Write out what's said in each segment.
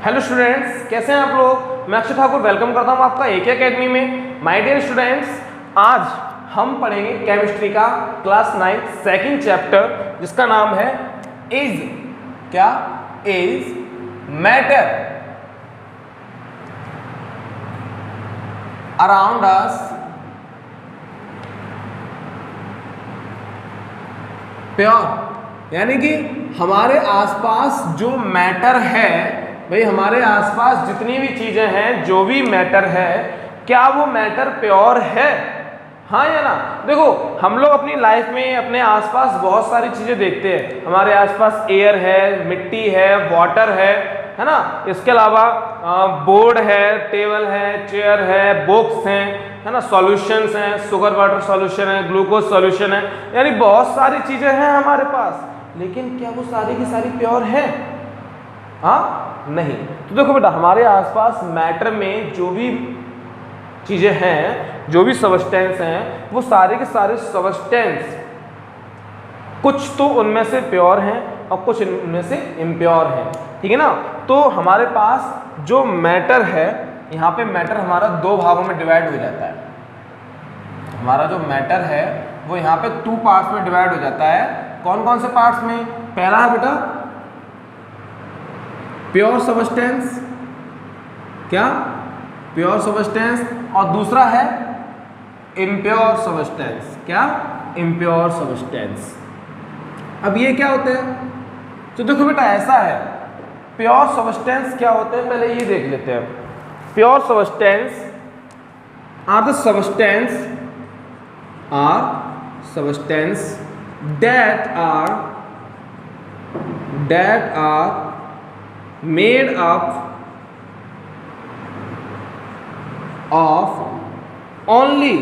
Hello students, कैसे हैं आप लोग। मैं अक्षय ठाकुर वेलकम करता हूं आपका एके एकेडमी में। माय डियर स्टूडेंट्स, आज हम पढ़ेंगे केमिस्ट्री का क्लास 9 सेकंड चैप्टर, जिसका नाम है इज क्या is matter around us pure. यानी कि हमारे आसपास जो मैटर है, भाई हमारे आसपास जितनी भी चीजें हैं, जो भी मैटर है, क्या वो मैटर प्योर है, हाँ या ना। देखो, हम लोग अपनी लाइफ में अपने आसपास बहुत सारी चीजें देखते हैं। हमारे आसपास एयर है, मिट्टी है, वाटर है ना। इसके अलावा बोर्ड है, टेबल है, चेयर है, बुक्स हैं, है ना, सॉल्यूशंस हैं, शुगर वाटर सॉल्यूशन है, ग्लूकोज सॉल्यूशन है, यानी बहुत सारी चीजें हैं हमारे पास। लेकिन क्या वो सारी की सारी प्योर है? हाँ नहीं। तो देखो बेटा, हमारे आसपास मैटर में जो भी चीजें हैं, जो भी सबस्टेंस हैं, वो सारे के सारे सबस्टेंस कुछ तो उनमें से प्योर हैं और कुछ उनमें से इम्प्योर हैं, ठीक है ना। तो हमारे पास जो मैटर है, यहाँ पे मैटर हमारा दो भागों में डिवाइड हो जाता है। हमारा जो मैटर है वो यहाँ पे 2 पार्ट्स में डिवाइड हो जाता है। कौन कौन से पार्ट्स में? पहला है बेटा प्योर सबस्टेंस, क्या प्योर सबस्टेंस, और दूसरा है इम्प्योर सबस्टेंस, क्या इम्प्योर सबस्टेंस। अब ये क्या होते हैं? तो देखो बेटा, ऐसा है, प्योर सबस्टेंस क्या होते हैं पहले ये देख लेते हैं। Pure substance are the substance that are made up of only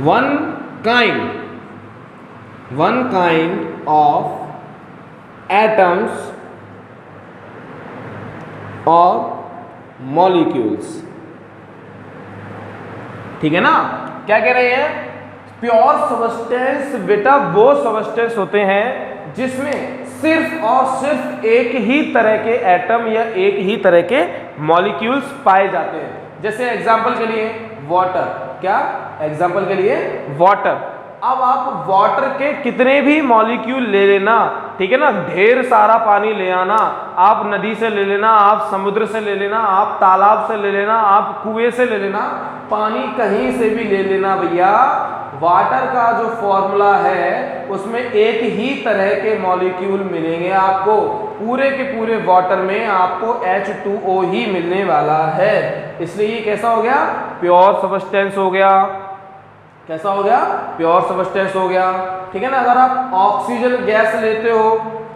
one kind of atoms or molecules, ठीक है ना। क्या कह रहे हैं? प्योर सबस्टेंस बेटा वो सबस्टेंस होते हैं जिसमें सिर्फ और सिर्फ एक ही तरह के एटम या एक ही तरह के मॉलिक्यूल्स पाए जाते हैं। जैसे एग्जांपल के लिए वाटर, क्या एग्जांपल के लिए वाटर। अब आप वाटर के कितने भी मॉलिक्यूल ले लेना, ठीक है ना, ढेर सारा पानी ले आना, आप नदी से ले लेना, आप समुद्र से ले लेना, आप तालाब से ले लेना, आप कुएं से ले लेना, पानी कहीं से भी ले लेना भैया, वाटर का जो फॉर्मूला है उसमें एक ही तरह के मॉलिक्यूल मिलेंगे आपको। पूरे के पूरे वाटर में आपको H2O ही मिलने वाला है। इसलिए ये कैसा हो गया? प्योर सबस्टेंस हो गया। कैसा हो गया? प्योर सबस्टेंस हो गया, ठीक है ना। अगर आप ऑक्सीजन गैस लेते हो,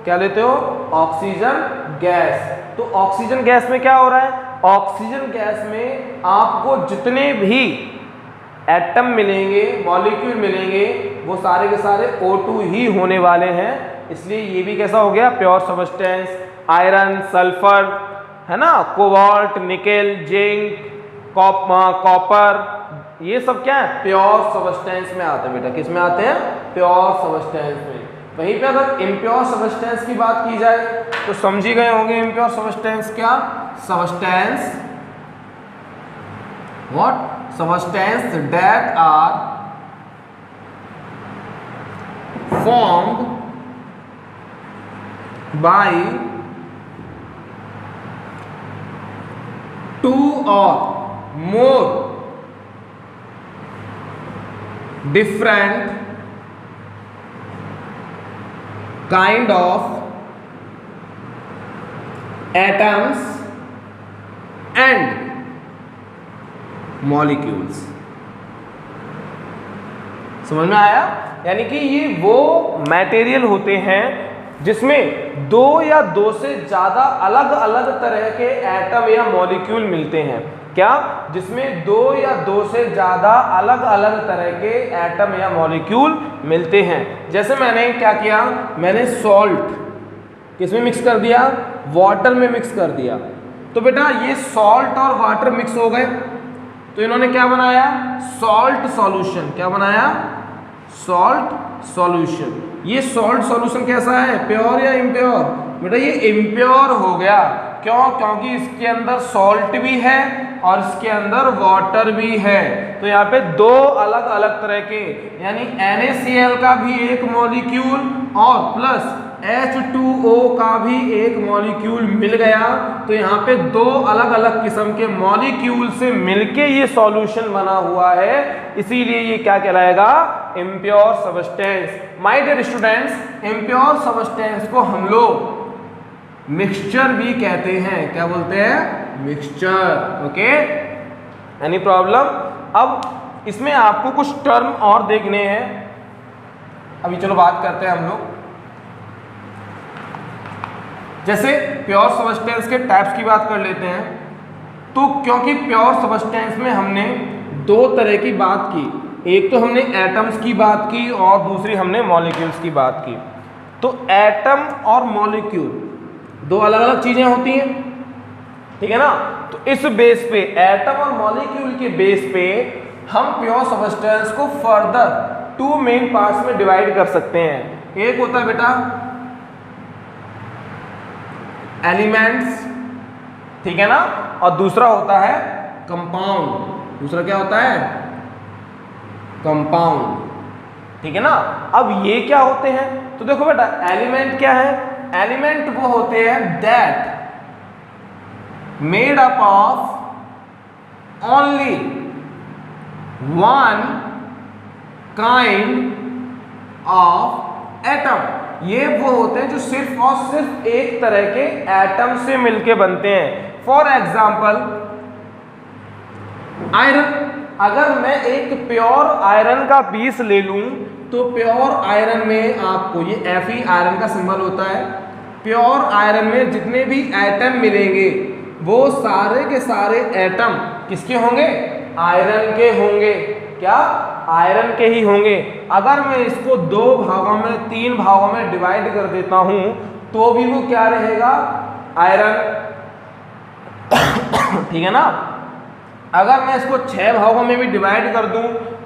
क्या लेते हो? Oxygen gas. तो ऑक्सीजन गैस में क्या हो रहा है? ऑक्सीजन गैस में आपको जितने भी एटम मिलेंगे, मॉलिक्यूल मिलेंगे, वो सारे के सारे O2 ही होने वाले हैं। इसलिए ये भी कैसा हो गया? Pure substance. आयरन, सल्फर, है ना, कोबाल्ट, निकेल, जिंक, कॉपर, ये सब क्या है? प्योर सबस्टेंस में आते हैं बेटा। किस में आते हैं? प्योर सबस्टेंस में। वहीं पे अगर इम्प्योर सबस्टेंस की बात की जाए तो समझी गए होंगे इम्प्योर सबस्टेंस क्या? Substance what? Substance that are formed by 2 or more different kind of atoms and molecules। समझ में आया? यानी कि ये वो मटेरियल होते हैं जिसमें 2 या 2 से ज्यादा अलग अलग तरह के एटम या मॉलिक्यूल मिलते हैं। क्या? जिसमें 2 या 2 से ज्यादा अलग अलग तरह के एटम या मॉलिक्यूल मिलते हैं। जैसे मैंने क्या किया, मैंने सॉल्ट किसमें मिक्स कर दिया? वाटर में मिक्स कर दिया। तो बेटा ये सॉल्ट और वाटर मिक्स हो गए, तो इन्होंने क्या बनाया? Salt solution. क्या बनाया? Salt solution. ये सॉल्ट सॉल्यूशन कैसा है? प्योर या इम्प्योर? बेटा ये इम्प्योर हो गया। क्यों? क्योंकि इसके अंदर सॉल्ट भी है और इसके अंदर वाटर भी है। तो यहाँ पे दो अलग अलग तरह के, यानी NaCl का भी एक मॉलिक्यूल और प्लस H2O का भी एक मॉलिक्यूल मिल गया। तो यहाँ पे दो अलग अलग किस्म के मॉलिक्यूल से मिलके ये सॉल्यूशन बना हुआ है, इसीलिए ये क्या कहलाएगा? Impure substance. My dear students, impure substance को हम लोग मिक्सचर भी कहते हैं। क्या बोलते हैं? मिक्सचर। Okay, any problem? अब इसमें आपको कुछ टर्म और देखने हैं। अभी चलो बात करते हैं हम लोग। जैसे प्योर सब्सटेंस के टाइप्स की बात कर लेते हैं। तो क्योंकि प्योर सब्सटेंस में हमने दो तरह की बात की, एक तो हमने एटम्स की बात की और दूसरी हमने मॉलिक्यूल्स की बात की। तो एटम और मॉलिक्यूल दो अलग अलग चीजें होती हैं, ठीक है ना? तो इस बेस पे, एटम और मॉलिक्यूल के बेस पे हम प्योर सब्सटेंस को फर्दर टू मेन पार्ट्स में डिवाइड कर सकते हैं। एक होता है बेटा एलिमेंट्स, ठीक है ना, और दूसरा होता है कंपाउंड। दूसरा क्या होता है? कंपाउंड, ठीक है ना। अब ये क्या होते हैं? तो देखो बेटा, एलिमेंट क्या है? एलिमेंट वो होते हैं that made up of only one kind of atom. ये वो होते हैं जो सिर्फ और सिर्फ एक तरह के एटम से मिलके बनते हैं। For example iron. अगर मैं एक प्योर आयरन का पीस ले लूं तो प्योर आयरन में आपको ये Fe आयरन का सिंबल होता है। प्योर आयरन में जितने भी एटम मिलेंगे वो सारे के सारे एटम किसके होंगे? आयरन के होंगे। क्या? आयरन के ही होंगे। अगर मैं इसको दो भागों में, तीन भागों में डिवाइड कर देता हूं तो भी वो क्या रहेगा? आयरन, ठीक है ना। अगर मैं इसको 6 भागों में भी डिवाइड कर दूं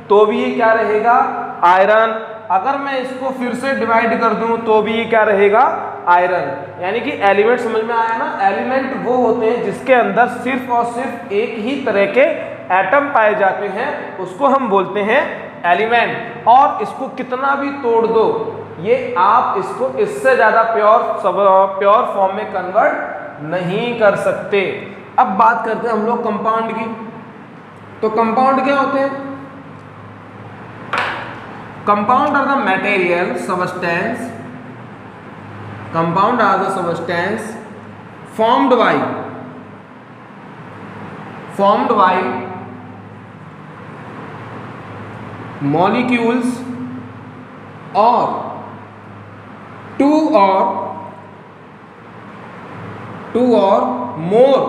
तो भी ये क्या रहेगा? आयरन। अगर मैं इसको फिर से डिवाइड कर दूं तो भी ये क्या रहेगा? आयरन। यानी कि एलिमेंट समझ में आया ना? एलिमेंट वो होते हैं जिसके अंदर सिर्फ और सिर्फ एक ही तरह के एटम पाए जाते हैं, उसको हम बोलते हैं एलिमेंट। और इसको कितना भी तोड़ दो, ये आप इसको इससे ज्यादा प्योर फॉर्म में कन्वर्ट नहीं कर सकते। अब बात करते हैं हम लोग कंपाउंड की। तो कंपाउंड क्या होते हैं? Compound are the material substance, compound are the substance formed by molecules or two or more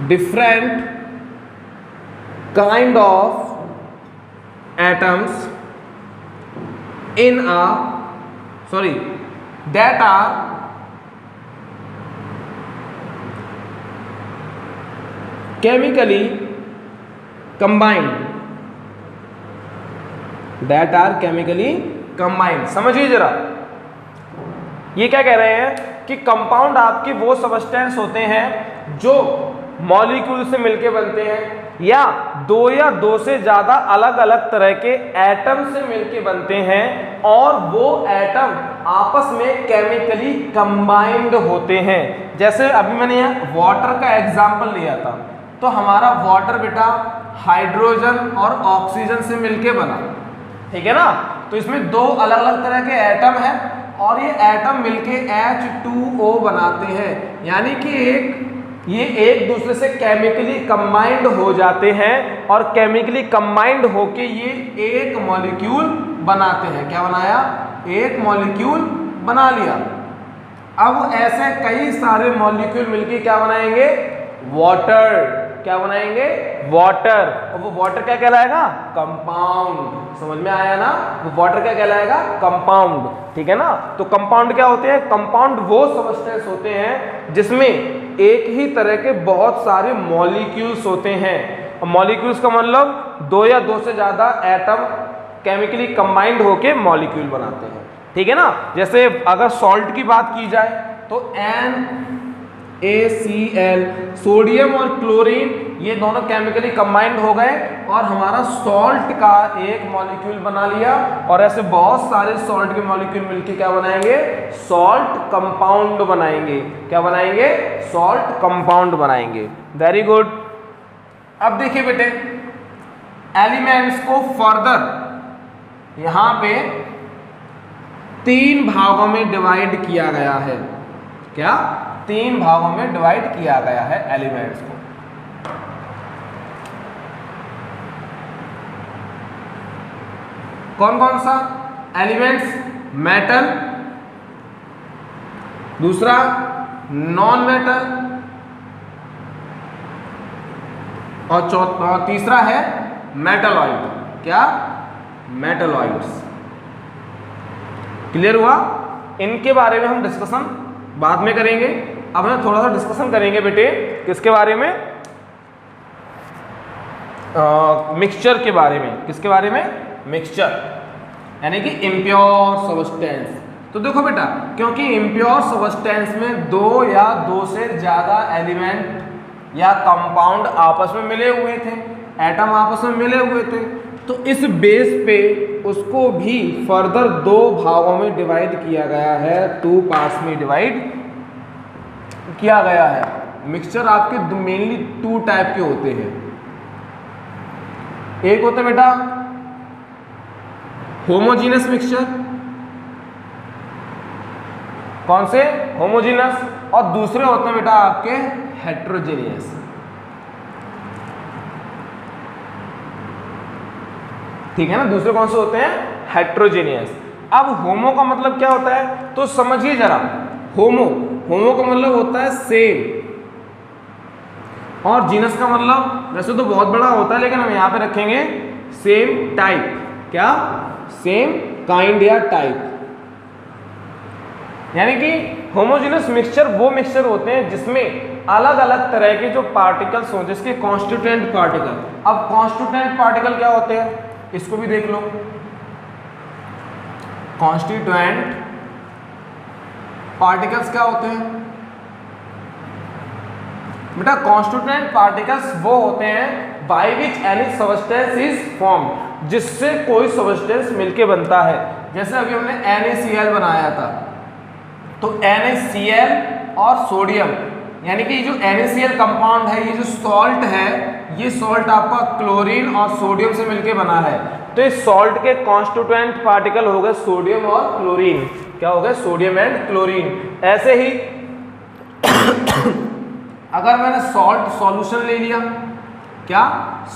different kind of atoms that are chemically combined, समझिए जरा, ये क्या कह रहे हैं कि कंपाउंड आपके वो सबस्टेंस होते हैं जो मॉलिक्यूल से मिलके बनते हैं या दो से ज्यादा अलग अलग तरह के एटम से मिलके बनते हैं और वो एटम आपस में केमिकली कंबाइंड होते हैं। जैसे अभी मैंने यहाँ वाटर का एग्जांपल लिया था, तो हमारा वाटर बेटा हाइड्रोजन और ऑक्सीजन से मिलके बना, ठीक है ना। तो इसमें दो अलग अलग तरह के एटम हैं और ये एटम मिलके H2O बनाते हैं, यानी कि ये एक दूसरे से केमिकली कंबाइंड हो जाते हैं और केमिकली कंबाइंड होके ये एक मॉलिक्यूल बनाते हैं। क्या बनाया? एक मॉलिक्यूल बना लिया। अब ऐसे कई सारे मॉलिक्यूल मिलके क्या बनाएंगे? वाटर। क्या बनाएंगे? वाटर। और वो वाटर क्या कहलाएगा? कंपाउंड। समझ में आया ना? वो वाटर क्या कहलाएगा? कंपाउंड, ठीक है ना। तो कंपाउंड क्या होते हैं? कंपाउंड वो सबस्टेंस होते हैं जिसमें एक ही तरह के बहुत सारे मॉलिक्यूल्स होते हैं। मॉलिक्यूल्स का मतलब दो या दो से ज्यादा एटम केमिकली कंबाइंड होके मॉलिक्यूल बनाते हैं, ठीक है ना। जैसे अगर सॉल्ट की बात की जाए तो NaCl, सोडियम और क्लोरीन ये दोनों केमिकली कंबाइंड हो गए और हमारा सॉल्ट का एक मॉलिक्यूल बना लिया, और ऐसे बहुत सारे सॉल्ट के मॉलिक्यूल मिलके क्या बनाएंगे, सॉल्ट कंपाउंड बनाएंगे। क्या बनाएंगे, सॉल्ट कंपाउंड बनाएंगे। Very good. अब देखिए बेटे, एलिमेंट्स को फर्दर यहां पे 3 भागों में डिवाइड किया गया है। क्या, 3 भागों में डिवाइड किया गया है एलिमेंट्स को। कौन कौन सा एलिमेंट्स, मेटल, दूसरा नॉन मेटल, और तीसरा है मेटलॉइड। क्या, मेटलॉइड्स। क्लियर हुआ। इनके बारे में हम डिस्कशन बाद में करेंगे। अब हम थोड़ा सा डिस्कशन करेंगे बेटे किसके बारे में, मिक्सचर के बारे में। किसके बारे में, मिक्सचर, यानी कि इम्प्योर सब्सटेंस। तो देखो बेटा, क्योंकि इम्प्योर सब्सटेंस में 2 या 2 से ज्यादा एलिमेंट या कंपाउंड आपस में मिले हुए थे, एटम आपस में मिले हुए थे, तो इस बेस पे उसको भी फर्दर 2 भागों में डिवाइड किया गया है, 2 पार्ट्स में डिवाइड किया गया है। मिक्सचर आपके मेनली 2 टाइप के होते हैं। एक होता है बेटा होमोजीनस मिक्सचर, कौन से, होमोजीनस, और दूसरे होते हैं बेटा आपके हेट्रोजेनियस। ठीक है ना, दूसरे कौन से होते हैं, हेट्रोजेनियस। अब होमो का मतलब क्या होता है, तो समझिए जरा। होमो का मतलब होता है सेम, और जीनस का मतलब वैसे तो बहुत बड़ा होता है, लेकिन हम यहां पे रखेंगे सेम टाइप। क्या, सेम काइंड या टाइप। यानी कि होमोजेनस मिक्सचर वो मिक्सचर होते हैं जिसमें अलग अलग तरह के जो पार्टिकल्स हों, जिसके कॉन्स्टिट्यूएंट पार्टिकल। अब कॉन्स्टिट्यूएंट पार्टिकल क्या होते हैं, इसको भी देख लो। कॉन्स्टिट्यूएंट पार्टिकल्स क्या होते हैं बेटा, कॉन्स्टिट्यूएंट पार्टिकल्स वो होते हैं by which any substance is form, जिससे कोई सब्सटेंस मिलके बनता है। जैसे अभी हमने NaCl बनाया था, तो NaCl और सोडियम, यानी कि जो NaCl कंपाउंड है, ये जो सॉल्ट है, ये सॉल्ट आपका क्लोरीन और सोडियम से मिलके बना है। तो इस सॉल्ट के कॉन्स्टिट्यूएंट पार्टिकल हो गए सोडियम और क्लोरीन। क्या हो गए, सोडियम एंड क्लोरीन। ऐसे ही अगर मैंने सॉल्ट सॉल्यूशन ले लिया, क्या,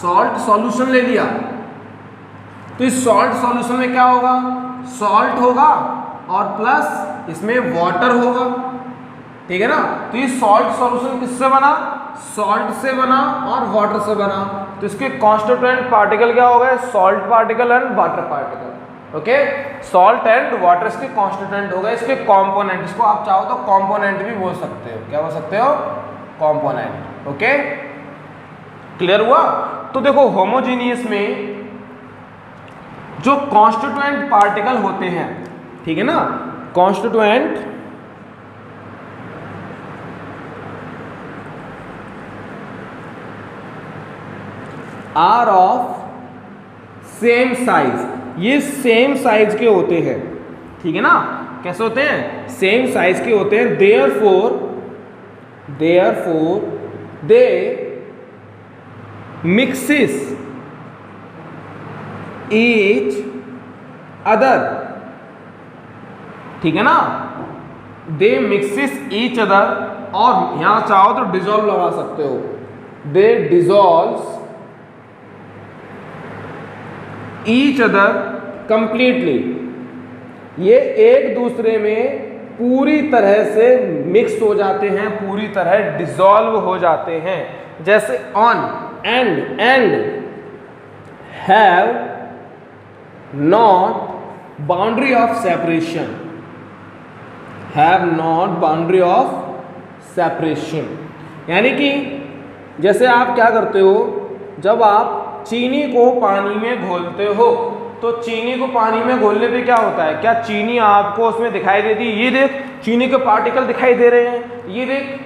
सॉल्ट सॉल्यूशन ले लिया, तो इस सॉल्ट सॉल्यूशन में क्या होगा, सॉल्ट होगा और प्लस इसमें वाटर होगा। ठीक है ना। तो ये सॉल्ट सॉल्यूशन किससे बना, सॉल्ट से बना और वाटर से बना। तो इसके कॉन्स्टिट्यूएंट पार्टिकल क्या हो गए, salt particle and water particle. Okay, salt and water इसके कॉन्स्टिट्यूएंट हो गए। इसके कंपोनेंट, इसको आप चाहो तो कंपोनेंट भी बोल सकते हो। क्या बोल सकते हो, कंपोनेंट। ओके, क्लियर हुआ। तो देखो होमोजीनियस में जो कॉन्स्टिट्यूएंट पार्टिकल होते हैं, ठीक है ना, constituent are of same size, ये सेम साइज के होते हैं। ठीक है ना, कैसे होते हैं, सेम साइज के होते हैं। Therefore they mixes each other. ठीक है ना, दे मिक्सेस ईच अदर, और यहां चाहो तो डिजोल्व लगा सकते हो, दे डिजोल्व्स ईच अदर कंप्लीटली। ये एक दूसरे में पूरी तरह से मिक्स हो जाते हैं, पूरी तरह डिसॉल्व हो जाते हैं। जैसे on and have not boundary of separation, have not boundary of separation. यानी कि जैसे आप क्या करते हो, जब आप चीनी को पानी में घोलते हो तो चीनी को पानी में घोलने पे क्या होता है, क्या चीनी आपको उसमें दिखाई देती है? ये देख चीनी के पार्टिकल दिखाई दे रहे हैं, ये देख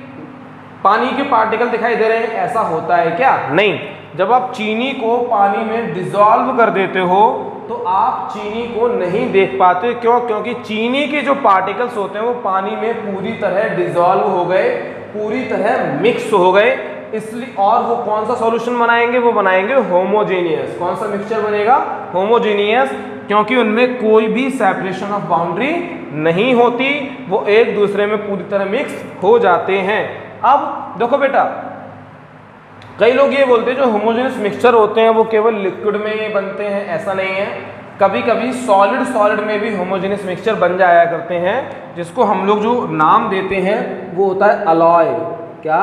पानी के पार्टिकल दिखाई दे रहे हैं, ऐसा होता है क्या? नहीं। जब आप चीनी को पानी में डिसॉल्व कर देते हो तो आप चीनी को नहीं देख पाते। क्यों? क्योंकि चीनी के जो पार्टिकल्स होते हैं वो पानी में पूरी तरह डिसॉल्व हो गए, पूरी तरह मिक्स हो गए, इसलिए। और वो कौन सा सॉल्यूशन बनाएंगे? वो बनाएंगे होमोजेनियस। कौन सा मिक्सचर बनेगा? होमोजेनियस, क्योंकि उनमें कोई भी सेपरेशन ऑफ बाउंड्री नहीं होती, वो एक दूसरे में पूरी तरह मिक्स हो जाते हैं। अब देखो बेटा, कई लोग ये बोलते हैं जो होमोजेनियस मिक्सचर होते हैं वो केवल लिक्विड में बनते हैं, ऐसा नहीं है। कभी कभी सॉलिड में भी होमोजेनियस मिक्सचर बन जाया करते हैं, जिसको हम लोग जो नाम देते हैं वो होता है अलॉय। क्या?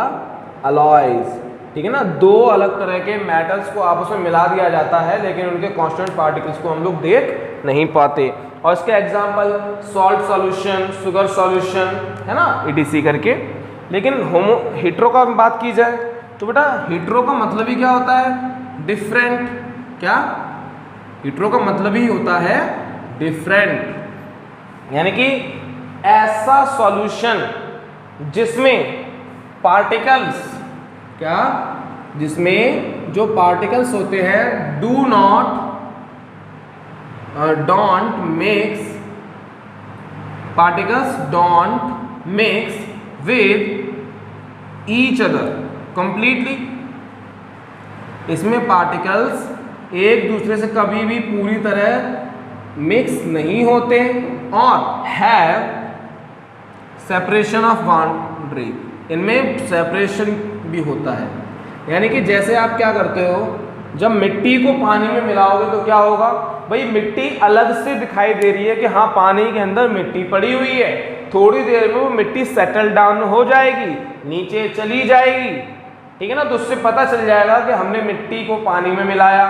अलॉयज, ठीक है ना। दो अलग तरह के मेटल्स को आपस में मिला दिया जाता है, लेकिन उनके कांस्टेंट पार्टिकल्स को हम लोग देख नहीं पाते। और इसके example salt solution, sugar solution, है ना, ETC करके। लेकिन हेट्रो का बात की जाए तो बेटा हेट्रो का मतलब ही क्या होता है? डिफरेंट। क्या? हेट्रो का मतलब ही होता है डिफरेंट, यानी कि ऐसा सॉल्यूशन जिसमें पार्टिकल्स, क्या? जिसमें जो पार्टिकल्स होते हैं don't mix with each other completely. इसमें पार्टिकल्स एक दूसरे से कभी भी पूरी तरह मिक्स नहीं होते और हैव सेपरेशन ऑफ बाउंड्री, इनमें सेपरेशन भी होता है। यानी कि जैसे आप क्या करते हो, जब मिट्टी को पानी में मिलाओगे तो क्या होगा भाई, मिट्टी अलग से दिखाई दे रही है कि हाँ पानी के अंदर मिट्टी पड़ी हुई है, थोड़ी देर में वो मिट्टी सेटल डाउन हो जाएगी, नीचे चली जाएगी, ठीक है ना। तो उससे पता चल जाएगा कि हमने मिट्टी को पानी में मिलाया।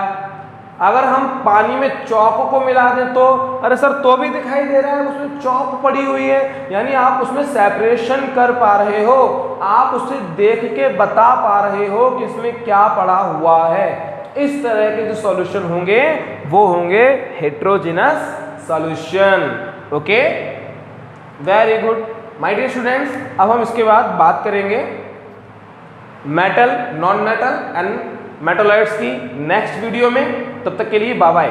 अगर हम पानी में चौक को मिला दें तो अरे सर तो भी दिखाई दे रहा है उसमें चौक पड़ी हुई है, यानी आप उसमें सेपरेशन कर पा रहे हो, आप उसे देख के बता पा रहे हो कि इसमें क्या पड़ा हुआ है। इस तरह के जो सॉल्यूशन होंगे वो होंगे heterogeneous solution. Okay, very good my dear students. अब हम इसके बाद बात करेंगे metal, non metal and metalloids की नेक्स्ट वीडियो में। तब तक के लिए बाय बाय।